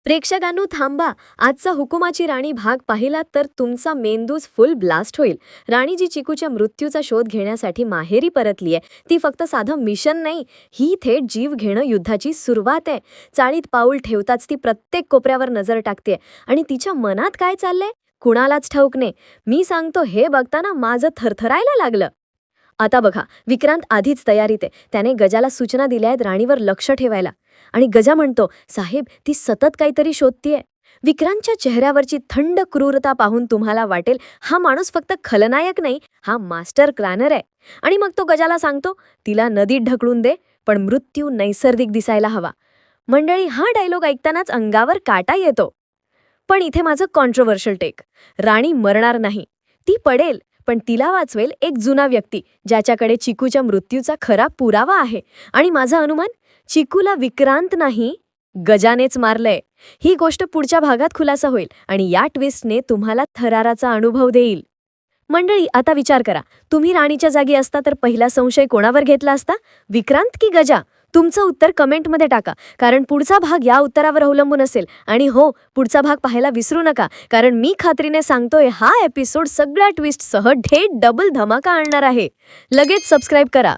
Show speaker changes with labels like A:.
A: प्रेक्षकांनो थांबा. आजचा हुकुमाची राणी भाग पाहिला तर तुमचा मेंदूच फुल ब्लास्ट होईल. राणी जी चिकूच्या मृत्यूचा शोध घेण्यासाठी माहेरी परतलीये, ती फक्त साधं मिशन नाही, ही थेट जीव घेणं युद्धाची सुरुवात आहे. चाळीत पाऊल ठेवताच ती प्रत्येक कोपऱ्यावर नजर टाकते आणि तिच्या मनात काय चाललंय कुणालाच ठाऊक नाही. मी सांगतो हे बघताना माझं थरथरायला लागलं. आता बघा, विक्रांत आधीच तयारीत आहे. त्याने गजाला सूचना दिल्या आहेत राणीवर लक्ष ठेवायला. आणि गजा म्हणतो, साहेब ती सतत काहीतरी शोधतीये. विक्रांतच्या चेहऱ्यावरची थंड क्रूरता पाहून तुम्हाला वाटेल हा माणूस फक्त खलनायक नाही, हा मास्टर प्लॅनर आहे. आणि मग तो गजाला सांगतो, तिला नदीत ढकलून दे, पण मृत्यू नैसर्गिक दिसायला हवा. मंडळी, हा डायलॉग ऐकतानाच अंगावर काटा येतो. पण इथे माझं कॉन्ट्रोवर्शियल टेक. राणी मरणार नाही, ती पडेल, पण तिला वाचवेल एक जुना व्यक्ती, ज्याच्याकडे चिकूच्या मृत्यूचा खरा पुरावा आहे. आणि माझा अनुमान, चिकूला विक्रांत नाही, गजानेच मारलंय. ही गोष्ट पुढच्या भागात खुलासा होईल आणि या ट्विस्टने तुम्हाला थराराचा अनुभव देईल. मंडळी, आता विचार करा, तुम्ही राणीच्या जागी असता तर पहिला संशय कोणावर घेतला असता, विक्रांत की गजा? तुमचं उत्तर कमेंटमध्ये टाका, कारण पुढचा भाग या उत्तरावर अवलंबून असेल. आणि हो, पुढचा भाग पाहायला विसरू नका, कारण मी खात्रीने सांगतोय हा एपिसोड सगळ्या ट्विस्टसह थेट डबल धमाका आणणार आहे. लगेच सबस्क्राईब करा.